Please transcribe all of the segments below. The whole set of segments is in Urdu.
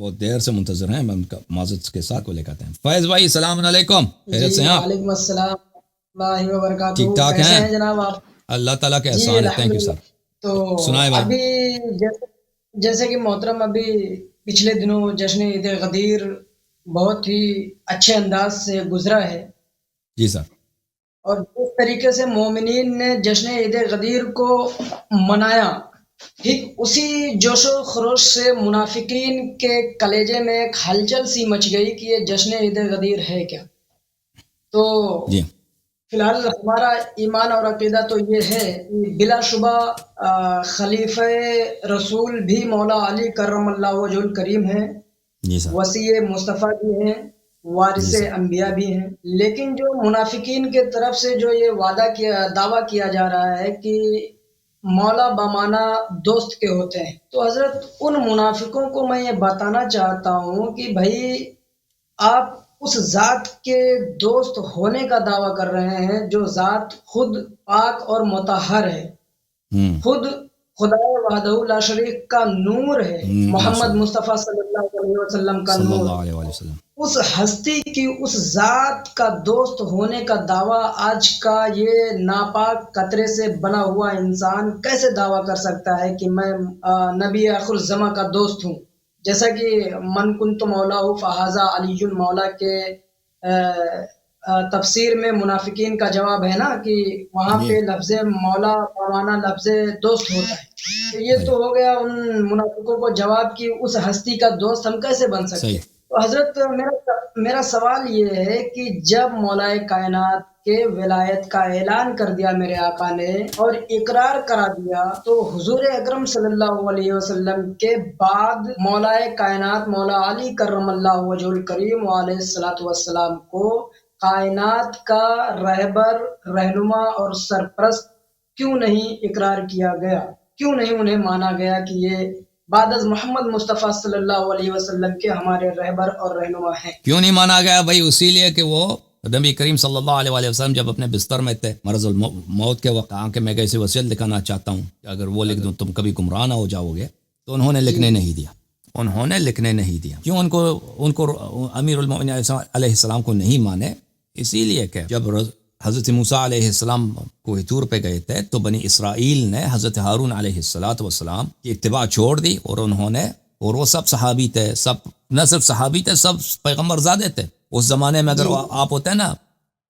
بہت دیر سے منتظر ہیں، میں ان کا معذرت کے ساتھ کو لے کہتے ہیں۔ فیض بھائی السلام علیکم، خیریت سے ہیں آپ؟ وعلیکم السلام اللہ وبرکاتہ، ٹھیک ٹھاک کیسے ہیں؟ ہیں جناب آپ؟ اللہ تعالیٰ کے جی احسان ہے، تھینک یو الحمدللہ۔ سر۔ تو سنائے بھائی۔ ابھی جیسے کہ محترم ابھی پچھلے دنوں جشن عید غدیر بہت ہی اچھے انداز سے گزرا ہے، جی سر۔ اور جس طریقے سے مومنین نے جشن عید غدیر کو منایا، ٹھیک اسی جوش و خروش سے منافقین کے کلیجے میں ایک ہلچل سی مچ گئی کہ یہ جشن عید غدیر ہے کیا۔ تو جی فی الحال ہمارا ایمان اور عقیدہ تو یہ ہے کہ بلا شبہ خلیفہ رسول بھی مولا علی کرم اللہ وجہ الکریم ہیں، جی سر۔ وصی مصطفیٰ بھی ہیں، وارث جی سر۔ انبیاء بھی ہیں۔ لیکن جو منافقین کے طرف سے جو یہ دعویٰ کیا جا رہا ہے کہ مولا بامانہ دوست کے ہوتے ہیں، تو حضرت ان منافقوں کو میں یہ بتانا چاہتا ہوں کہ بھائی آپ اس ذات کے دوست ہونے کا دعویٰ کر رہے ہیں جو ذات خود پاک اور مطہر ہے، خود خدا وحدہ لا شریک کا نور ہے، محمد مصطفیٰ صلی اللہ علیہ وسلم کا صلی نور اللہ ہے۔ علیہ وسلم۔ اس ہستی کی، اس ذات کا دوست ہونے کا دعویٰ آج کا یہ ناپاک قطرے سے بنا ہوا انسان کیسے دعویٰ کر سکتا ہے کہ میں نبی آخر الزماں کا دوست ہوں؟ جیسا کہ من کنت مولا فہذا علی مولا کے تفسیر میں منافقین کا جواب ہے نا کہ وہاں پہ لفظ مولا بمانا لفظ دوست ہوتا ہے، تو یہ تو ہو گیا ان منافقوں کو جواب کہ اس ہستی کا دوست ہم کیسے بن سکتے ہیں۔ تو حضرت میرا سوال یہ ہے کہ جب مولا کائنات کے ولایت کا اعلان کر دیا میرے آقا نے اور اقرار کرا دیا، تو حضور اکرم صلی اللہ علیہ وسلم کے بعد مولا کائنات مولا علی کرم اللہ وجہ الکریم علیہ الصلوۃ والسلام کو کائنات کا رہبر، رہنما اور سرپرست کیوں نہیں اقرار کیا گیا؟ کیوں نہیں انہیں مانا گیا کہ یہ بعد از محمد مصطفیٰ صلی اللہ علیہ وسلم کے ہمارے رہبر اور رہنما ہیں؟ کیوں نہیں مانا گیا بھائی؟ اسی لیے کہ وہ نبی کریم صلی اللہ علیہ وسلم جب اپنے بستر میں تھے مرض الموت کے وقت، کہ میں کیسے وصیت لکھانا چاہتا ہوں کہ اگر وہ لکھ دوں تم کبھی گمراہ نہ ہو جاؤ گے، تو انہوں نے لکھنے نہیں دیا۔ انہوں نے لکھنے نہیں دیا۔ کیوں ان کو امیر المؤمنین علیہ السلام کو نہیں مانے؟ اسی لیے کہ جب حضرت موسیٰ علیہ السلام کوہ طور پہ گئے تھے تو بنی اسرائیل نے حضرت ہارون علیہ السلام کی اتباع چھوڑ دی، اور انہوں نے، اور وہ سب صحابی تھے، سب نہ صرف صحابی تھے، سب پیغمبر زادے تھے اس زمانے میں۔ اگر آپ ہوتے نا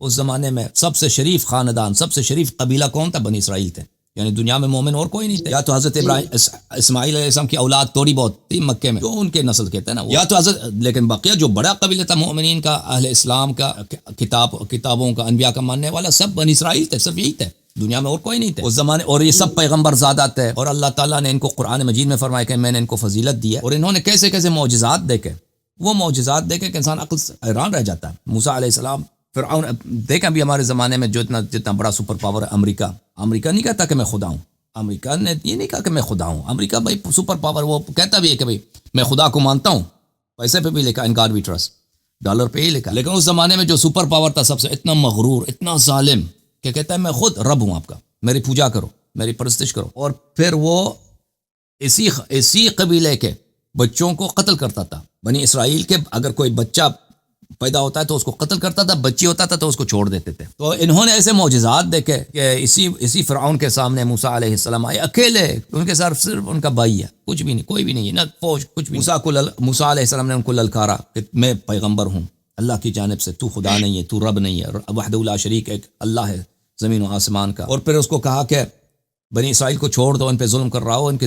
اس زمانے میں، سب سے شریف خاندان، سب سے شریف قبیلہ کون تھا؟ بنی اسرائیل تھے، یعنی دنیا میں مومن اور کوئی نہیں تھے۔ یا تو حضرت اسماعیل علیہ السلام کی اولاد تھوڑی بہت تھی مکے میں، جو ان کے نسل کے تھے نا، یا تو حضرت، لیکن بقیہ جو بڑا قبیلہ تھا مومنین کا، اہل اسلام کا، کتابوں کا، انبیاء کا ماننے والا، سب بنی اسرائیل تھے، صرف یہی تھے، دنیا میں اور کوئی نہیں تھے اس زمانے۔ اور یہ سب پیغمبر زادہ تھے، اور اللہ تعالیٰ نے ان کو قرآن مجید میں فرمایا کہ میں نے ان کو فضیلت دی ہے، اور انہوں نے کیسے کیسے معجزات دیکھے، وہ معجزات دیکھے کہ انسان عقل سے حیران رہ جاتا ہے۔ موسیٰ علیہ السلام، فرعون، دیکھیں ابھی ہمارے زمانے میں جو جتنا بڑا سپر پاور ہے امریکہ نہیں کہتا کہ میں خدا ہوں۔ امریکہ نے یہ نہیں کہا کہ میں خدا ہوں۔ امریکہ بھائی سپر پاور، وہ کہتا بھی ہے کہ بھائی میں خدا کو مانتا ہوں، پیسے پہ بھی لکھا in God we trust, dollar پہ ہی لکھا۔ لیکن اس زمانے میں جو سپر پاور تھا سب سے، اتنا مغرور، اتنا ظالم کہ کہتا ہے میں خود رب ہوں آپ کا، میری پوجا کرو، میری پرستش کرو، اور پھر وہ اسی قبیلے کے بچوں کو قتل کرتا تھا۔ بنی اسرائیل کے اگر کوئی بچہ پیدا ہوتا ہے تو اس کو قتل کرتا تھا، بچی ہوتا تھا تو اس کو چھوڑ دیتے تھے۔ تو انہوں نے ایسے معجزات دیکھے کہ اسی فرعون کے سامنے موسیٰ علیہ السلام آئے اکیلے، ان کے ساتھ صرف ان کا بھائی ہے، کچھ بھی نہیں، کوئی بھی نہیں ہے، نہ فوج، کچھ بھی۔ موسیٰ علیہ السلام نے ان کو للکارا کہ میں پیغمبر ہوں اللہ کی جانب سے، تو خدا نہیں ہے، تو رب نہیں ہے، وحدہ لا شریک ایک اللہ ہے زمین و آسمان کا۔ اور پھر اس کو کہا کہ بنی اسرائیل کو چھوڑ دو، ان پہ ظلم کر رہا ہو، ان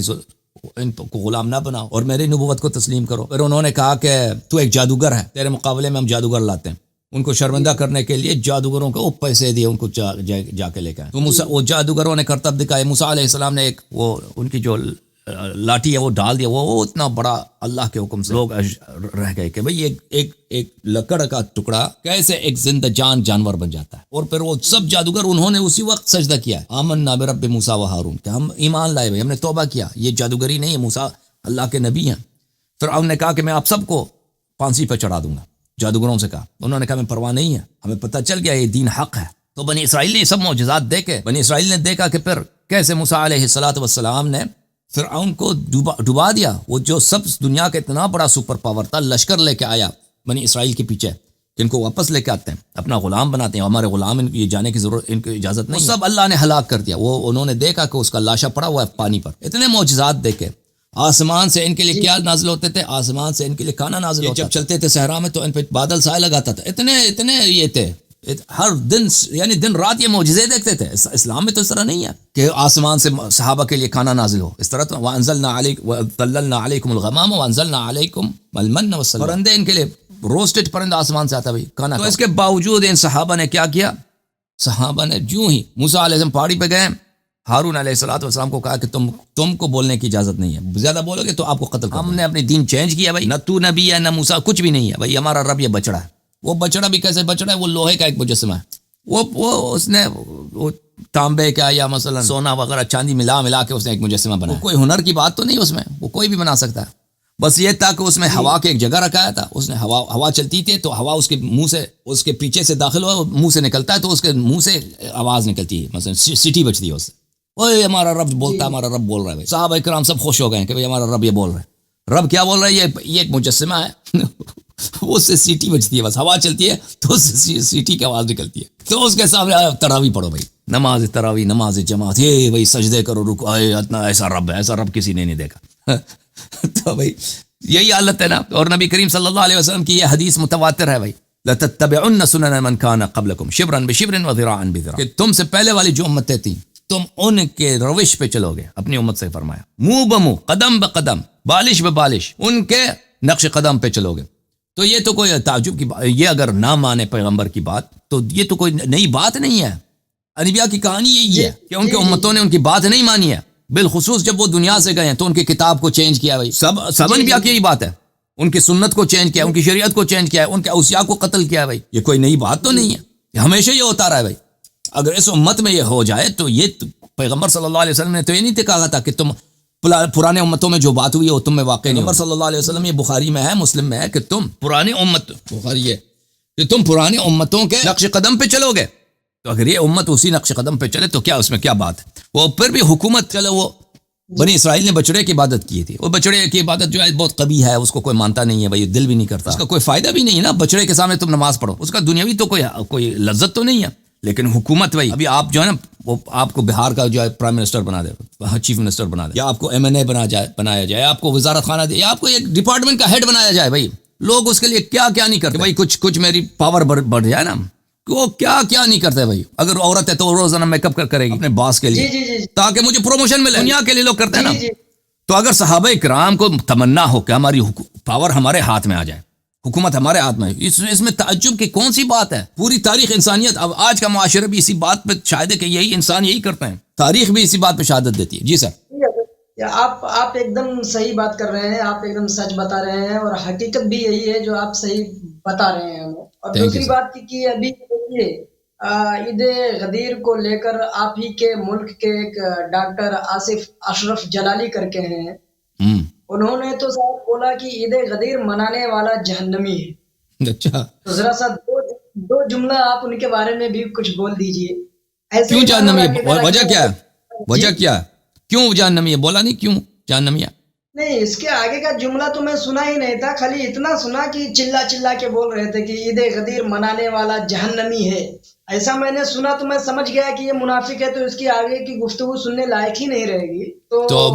کو غلام نہ بناؤ اور میری نبوت کو تسلیم کرو۔ پھر انہوں نے کہا کہ تو ایک جادوگر ہے، تیرے مقابلے میں ہم جادوگر لاتے ہیں۔ ان کو شرمندہ کرنے کے لیے جادوگروں کو پیسے دیے، ان کو جا کے لے کے آئے۔ تو وہ جادوگروں نے کرتب دکھائے۔ موسیٰ علیہ السلام نے ان کی جو لاٹھی ہے وہ ڈال دیا، وہ اتنا بڑا اللہ کے حکم سے لوگ رہ گئے کہ بھئی ایک لکڑ کا ٹکڑا کیسے ایک زندہ جانور بن جاتا ہے۔ اور پھر وہ سب جادوگر انہوں نے اسی وقت سجدہ کیا ہے، آمنا برب موسیٰ و ہارون، کہ ہم ایمان لائے، ہم نے توبہ کیا، یہ جادوگری نہیں ہے، موسیٰ اللہ کے نبی ہیں۔ فرعون نے کہا کہ میں آپ سب کو پھانسی پہ چڑھا دوں گا، جادوگروں سے کہا۔ انہوں نے کہا میں پرواہ نہیں ہے، ہمیں پتہ چل گیا یہ دین حق ہے۔ تو بنی اسرائیل نے یہ سب معجزات دیکھے، بنی اسرائیل نے دیکھا کہ پھر کیسے موسیٰ علیہ السلام نے فرعون کو ڈبا دیا. وہ جو سب دنیا کا اتنا بڑا سپر پاور تھا، لشکر لے کے آیا بنی اسرائیل کے پیچھے کہ ان کو واپس لے کے آتے ہیں، اپنا غلام بناتے ہیں، ہمارے غلام ان یہ جانے کی ضرورت، ان کو اجازت نہیں. سب اللہ نے ہلاک کر دیا. وہ انہوں نے دیکھا کہ اس کا لاشا پڑا ہوا ہے پانی پر. اتنے معجزات دیکھے. آسمان سے ان کے لیے کیا نازل ہوتے تھے؟ آسمان سے ان کے لیے کھانا نازل ہوتا. جب چلتے تھے صحرا میں تو ان پہ بادل سائے لگاتا تھا. اتنے یہ تھے، ہر دن یعنی دن رات یہ معجزے دیکھتے تھے. اسلام میں تو اس طرح نہیں ہے کہ آسمان سے صحابہ کے لیے کھانا نازل ہو. اس طرح تو وانزلنا علیکم الغمام وانزلنا علیکم المن والسلوى. پرندے ان کے لیے روسٹڈ پرندہ آسمان سے آتا بھائی کھانا. تو اس کے باوجود ان صحابہ نے کیا کیا؟ صحابہ نے جو ہی موسیٰ علیہ السلام پہاڑی پہ گئے، ہارون علیہ السلام کو کہا کہ تم کو بولنے کی اجازت نہیں ہے، زیادہ بولو گے تو آپ کو قتل کریں. ہم نے اپنی دین چینج کیا بھائی. نہ تو نبی ہے نہ موسیٰ، کچھ بھی نہیں ہے بھائی. ہمارا رب یہ بچڑا ہے. وہ بچڑا بھی کیسے بچڑا ہے؟ وہ لوہے کا ایک مجسمہ ہے. وہ اس نے وہ تانبے کا یا مثلا سونا وغیرہ چاندی ملا کے اس نے ایک مجسمہ بنایا. کوئی ہنر کی بات تو نہیں اس میں، وہ کوئی بھی بنا سکتا ہے. بس یہ تھا کہ اس میں ہوا کے ایک جگہ رکھایا تھا. اس نے ہوا چلتی تھی تو ہوا اس کے منہ سے، اس کے پیچھے سے داخل ہوا، منہ سے نکلتا ہے تو اس کے منہ سے آواز نکلتی ہے، مثلا سٹی بجتی ہے اس سے. اوے ہمارا رب بولتا ہے، ہمارا رب بول رہا ہے. صحابہ کرام سب خوش ہو گئے کہ بھائی ہمارا رب یہ بول رہا ہے. رب کیا بول رہا ہے؟ یہ ایک مجسمہ ہے وہ سے سیٹی بجتی ہے، بس ہوا چلتی ہے تو سیٹی کی آواز نکلتی ہے. تو اس کے سامنے تراوی پڑھو بھائی، نماز تراوی، نماز جماعت، یہ بھائی سجدے کرو، رکو. اتنا ایسا رب ہے، ایسا رب کسی نے نہیں دیکھا. تو بھائی یہی حالت ہے نا. اور نبی کریم صلی اللہ علیہ وسلم کی یہ حدیث متواتر ہے بھائی، لَتَتَّبِعُنَّ سُنَنَ مَنْ كَانَ قَبْلَكُمْ شِبْرًا بِشِبْرٍ وَذِرَاعًا بِذِرَاعٍ. کہ تم سے پہلے والی جو امتیں تھیں تم ان کے روش پہ چلو گے. اپنی امت سے فرمایا منہ بمنہ، قدم بقدم، بالش ببالش ان کے نقش قدم پہ چلو گے. تو یہ تو کوئی تعجب کی بات، یہ اگر نہ مانے پیغمبر کی بات تو یہ تو کوئی نئی بات نہیں ہے. انبیاء کی کہانی یہی ہے کہ ان کے امتوں نے ان کی بات نہیں مانی ہے. بالخصوص جب وہ دنیا سے گئے ہیں تو ان کی کتاب کو چینج کیا بھائی. سب انبیاء کی یہی بات ہے. ان کی سنت کو چینج کیا، ان کی شریعت کو چینج کیا، ان کے اوصیاء کو قتل کیا بھائی. یہ کوئی نئی بات تو نہیں ہے، یہ ہمیشہ یہ ہوتا رہا ہے بھائی. اگر اس امت میں یہ ہو جائے تو یہ پیغمبر صلی اللہ علیہ وسلم نے تو یہ نہیں کہا تھا کہ تم پرانے امتوں میں جو بات ہوئی ہے وہ تم میں واقع نہیں. پیغمبر صلی اللہ علیہ وسلم، یہ بخاری میں ہے، مسلم میں ہے کہ تم پرانے امت، بخاری ہے کہ تم پرانے امتوں کے نقش قدم پہ چلو گے. تو اگر یہ امت اسی نقش قدم پہ چلے تو کیا اس میں کیا بات ہے؟ وہ پھر بھی حکومت چلو. وہ بنی اسرائیل نے بچڑے کی عبادت کی تھی. وہ بچڑے کی عبادت جو ہے بہت قبیح ہے، اس کو کوئی مانتا نہیں ہے بھائی، دل بھی نہیں کرتا، اس کا کوئی فائدہ بھی نہیں ہے نا. بچڑے کے سامنے تم نماز پڑھو، اس کا دنیاوی تو کوئی لذت تو نہیں ہے. لیکن حکومت بھائی، ابھی آپ جو ہے نا وہ آپ کو بہار کا جو ہے پرائم منسٹر بنا دے، چیف منسٹر بنا دے، یا آپ کو MNA بنایا جائے، آپ کو وزارت خانہ دے، یا آپ کو ایک ڈپارٹمنٹ کا ہیڈ بنایا جائے بھائی. لوگ اس کے لیے کیا کیا نہیں کرتے بھائی. کچھ میری پاور بڑھ جائے نا، وہ کیا نہیں کرتے بھائی. اگر عورت ہے تو روزانہ میک اپ کرے گی اپنے باس کے لیے تاکہ مجھے پروموشن ملے. دنیا کے لیے لوگ کرتے ہیں نا. تو اگر صحابہ کرام کو تمنا ہو کہ ہماری پاور ہمارے ہاتھ میں آ جائے، حکومت ہمارے ہاتھ میں، اس میں تعجب کی کون سی بات ہے؟ پوری تاریخ انسانیت، اب آج کا معاشرہ بھی اسی بات پہ شاہد ہے کہ یہی انسان یہی کرتے ہیں. تاریخ بھی اسی بات پہ شہادت دیتی ہے. جی سر، آپ ایک دم صحیح بات کر رہے ہیں، آپ ایک دم سچ بتا رہے ہیں، اور حقیقت بھی یہی ہے جو آپ صحیح بتا رہے ہیں ہمیں. اور دوسری بات کی ابھی دیکھیے عید غدیر کو لے کر آپ ہی کے ملک کے ایک ڈاکٹر آصف اشرف جلالی کر کے ہیں، انہوں نے تو صاحب بولا کہ عید غدیر منانے والا جہنمی ہے. اچھا، تو ذرا سا دو جملہ آپ ان کے بارے میں بھی کچھ بول دیجئے. کیوں جہنمی ہے؟ وجہ کیا ہے؟ وجہ کیا ہے؟ کیوں جہنمی ہے؟ بولا نہیں کیوں جہنمی ہے؟ نہیں، اس کے آگے کا جملہ تو میں سنا ہی نہیں تھا، خالی اتنا سنا کہ چلا کے بول رہے تھے کہ عید غدیر منانے والا جہنمی ہے. ایسا میں نے سنا تو میں سمجھ گیا کہ یہ منافق ہے، تو اس کی آگے کی گفتگو سننے لائق ہی نہیں رہے گی. تو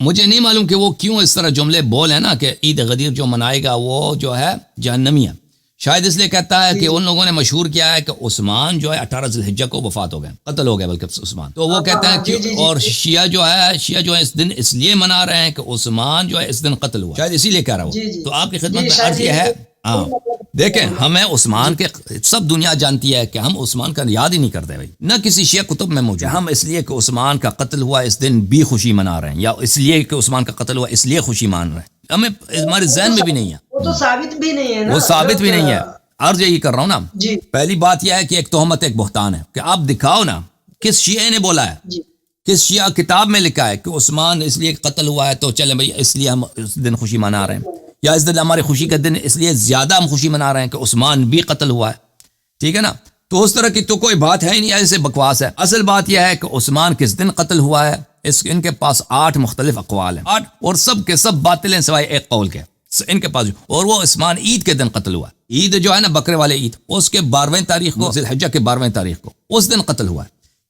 مجھے نہیں معلوم کہ وہ کیوں اس طرح جملے بول ہیں نا کہ عید غدیر جو منائے گا وہ جو ہے جہنمی ہے. شاید اس لیے کہتا ہے کہ ان لوگوں نے مشہور کیا ہے کہ عثمان جو ہے 18 ذی الحجہ کو وفات ہو گئے، قتل ہو گئے بلکہ عثمان. تو وہ کہتے ہیں کہ اور شیعہ جو ہے اس دن اس لیے منا رہے ہیں کہ عثمان جو ہے اس دن قتل ہوا، شاید اسی لیے کہہ رہا ہوں. تو آپ کی خدمت میں عرض یہ ہے، ہاں دیکھیں، ہمیں عثمان کے سب دنیا جانتی ہے کہ ہم عثمان کا یاد ہی نہیں کرتے بھائی، نہ کسی شیعہ کتب میں موجود. ہم اس لیے کہ عثمان کا قتل ہوا اس دن بھی خوشی منا رہے ہیں، یا اس لیے کہ عثمان کا قتل ہوا اس لیے خوشی مان رہے ہیں. ہمیں ہمارے ذہن میں بھی نہیں ہے، وہ تو ثابت بھی نہیں ہے نا، وہ ثابت بھی نہیں ہے. عرض یہی کر رہا ہوں نا. پہلی بات یہ ہے کہ ایک تہمت، ایک بہتان ہے کہ آپ دکھاؤ نا کس شیعہ نے بولا ہے، کس شیعہ کتاب میں لکھا ہے کہ عثمان اس لیے قتل ہوا ہے تو چلیں بھئی اس لیے ہم اس دن خوشی منا رہے ہیں، یا اس دن ہماری خوشی کا دن اس لیے زیادہ ہم خوشی منا رہے ہیں کہ عثمان بھی قتل ہوا ہے. ٹھیک ہے نا. تو اس طرح کی تو کوئی بات ہے ہی نہیں، ایسے بکواس ہے. اصل بات یہ ہے کہ عثمان کس دن قتل ہوا ہے ان کے پاس 8 مختلف اقوال ہیں، 8، اور سب کے سب باطل ہیں سوائے ایک قول کے ان کے پاس، اور وہ عثمان عید کے دن قتل ہوا. عید جو ہے نا بکرے والے عید، اس کے 12ویں تاریخ کو، ذی الحجہ کے 12ویں تاریخ کو اس دن قتل ہوا.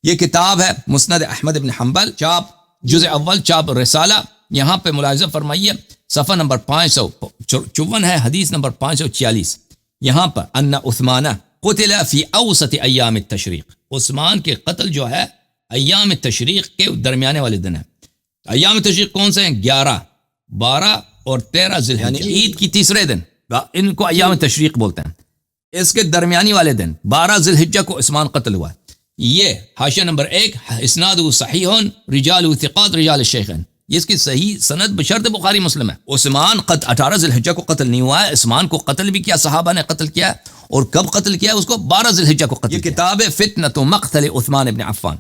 یہ کتاب ہے مسند احمد بن حنبل، چاپ جزء اول، چاپ رسالہ. یہاں پہ ملاحظہ فرمائیے صفحہ نمبر 554 ہے، حدیث نمبر 546. یہاں پر ان عثمان قتل فی اوسط ایام التشریق، عثمان کے قتل جو ہے ایام التشریق کے درمیانے والے دن ہے. ایام التشریق کون سے ہیں؟ 11، 12 اور 13 ذی الحجہ، یعنی عید کی تیسرے دن، ان کو ایام تشریق بولتے ہیں. اس کے درمیانی والے دن 12 ذی الحجہ کو عثمان قتل ہوا. یہ حاشیہ نمبر 1، اسناد صحیح، رجال ثقات رجال الشیخین، اس کی صحیح سند بشرط بخاری مسلم ہے. عثمان 18 ذی الحجہ کو قتل نہیں ہوا ہے، عثمان کو قتل بھی کیا، صحابہ نے قتل کیا، اور کب قتل کیا اس کو؟ 12 ذی الحجہ کو قتل. یہ کتاب ہے فتنۃ مقتل عثمان ابن عفان،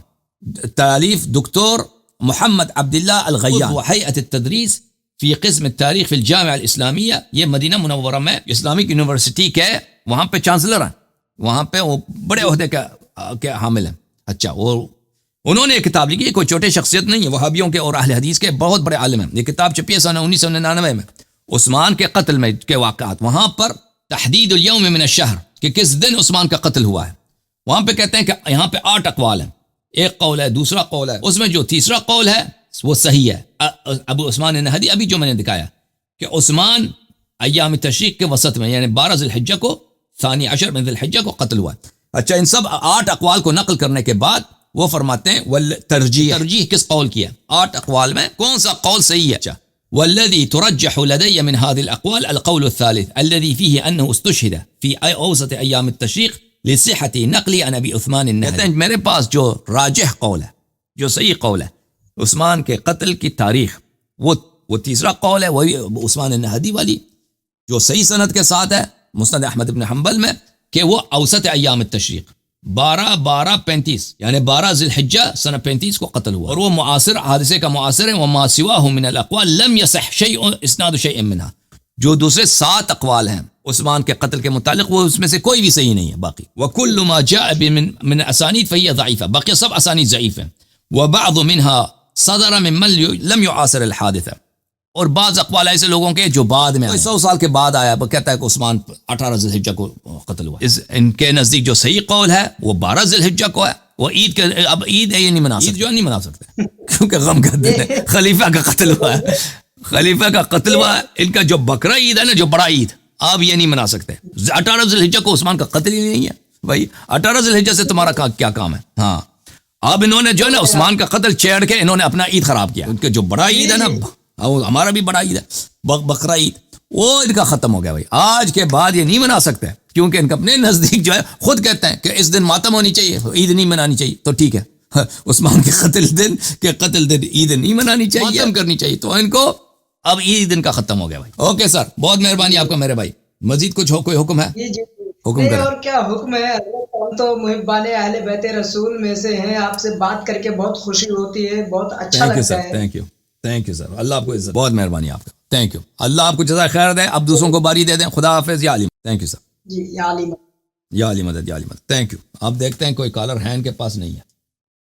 تالیف دکتور محمد عبداللہ الغیان، وہیئۃ التدریس فی قسم التاریخ فی الجامعہ الاسلامیہ. یہ مدینہ منورہ میں اسلامک یونیورسٹی کے وہاں پہ چانسلر ہیں، وہاں پہ وہ بڑے عہدے کے حامل ہیں. اچھا، اور انہوں نے یہ کتاب لکھی، کوئی چھوٹے شخصیت نہیں ہے، وہابیوں کے اور اہل حدیث کے بہت بڑے عالم ہیں. یہ کتاب چھپی ہے سنہ 1999 میں، عثمان کے قتل میں کے واقعات، وہاں پر تحدید الیوم من الشہر کہ کس دن عثمان کا قتل ہوا ہے. وہاں پہ کہتے ہیں کہ یہاں پہ 8 اقوال ہیں، ایک قول ہے، دوسرا قول ہے، اس میں جو تیسرا قول ہے وہ صحیح ہے. ابو عثمان النہدی، ابھی جو میں نے دکھایا کہ عثمان ایام تشریق کے وسط میں یعنی 12 ذی الحجہ کو، ثانی عشر من ذی الحجہ کو قتل ہوا. اچھا، ان سب 8 اقوال کو نقل کرنے کے بعد وہ فرماتے ہیں ترجیح کس قول کی ہے؟ 8 اقوال میں کون سا قول صحیح ہے؟ اچھا، والذی ترجح لدی من هذه الاقوال القول الثالث الذي فيه انه استشهد في اوسط ایام التشریق لصحة نقل عن ابی عثمان النہدی. کہتے ہیں میرے پاس جو راجح قول ہے، جو صحیح قول ہے عثمان کے قتل کی تاریخ، وہ تیسرا قول ہے، وہی عثمان النہدی والی جو صحیح سند کے ساتھ ہے مسند احمد بن حنبل میں، کہ وہ اوسط ایام التشریق 12-12-35 یعنی 12 ذی الحجہ سنہ 35 کو قتل ہوا، اور وہ معاصر حادثے کا معاصر ہے. وما سواہ من الاقوال لم يصح شیء اسناد شیء منها، جو دوسرے 7 اقوال ہیں عثمان کے قتل کے متعلق وہ اس میں سے کوئی بھی صحیح نہیں ہے. باقی وكل ما جاء من اسانید فهي ضعیفہ، باقی سب اسانید ضعیف ہیں. وبعض منها صدر ممن لم يعاصر الحادثہ، اور بعض اقوال ایسے لوگوں کے جو بعد میں 100 سال کے بعد آیا، وہ کہتا ہے کہ عثمان 18 ذی الحجہ کو قتل ہوا. ان کے نزدیک جو صحیح قول ہے وہ 12 ذی الحجہ کو ہے. وہ عید کے، اب عید ہے یہ نہیں منا سکتے، عید جو ہے نہیں منا سکتے کیونکہ غم کا دن ہے، خلیفہ کا قتل ہوا ہے، خلیفہ کا قتل ہوا ہے. ان کا جو بقرہ عید ہے نا، جو بڑا عید، آپ یہ نہیں منا سکتے. 18 ذی الحجہ کو عثمان کا قتل ہی نہیں ہے بھائی. 18 ذی الحجہ سے تمہارا کیا کام ہے؟ ہاں، اب انہوں نے جو ہے نا عثمان کا قتل چھیڑ کے انہوں نے اپنا عید خراب کیا. ان کے جو بڑا عید ہے نا، ہمارا بھی بڑا عید ہے بقرہ عید، وہ ان کا ختم ہو گیا بھائی. آج کے بعد یہ نہیں منا سکتے، کیونکہ ان کے اپنے نزدیک جو ہے خود کہتے ہیں کہ اس دن ماتم ہونی چاہیے، عید نہیں منانی چاہیے. تو ٹھیک ہے، عثمان کے قتل دن عید نہیں منانی چاہیے، ماتم کرنی چاہیے. تو ان کو اب عید ان کا ختم ہو گیا بھائی. اوکے سر، بہت مہربانی آپ کا میرے بھائی. مزید کچھ کوئی حکم ہے؟ حکم کریں. اور کیا حکم ہے؟ ہم تو محبان اہل بیت رسول میں سے ہیں، آپ سے بات کر کے بہت خوشی ہوتی ہے، بہت اچھا لگتا ہے. تھینک یو سر، اللہ آپ کو عزت، بہت مہربانی آپ کا. تھینک یو، اللہ آپ کو جزائے خیر دے، اب دوسروں کو باری دے دیں. خدا حافظ. یا علی، تھینک یو سر. جی، یا علی مدد. Thank you. آپ دیکھتے ہیں کوئی کالر ہینڈ کے پاس نہیں ہے.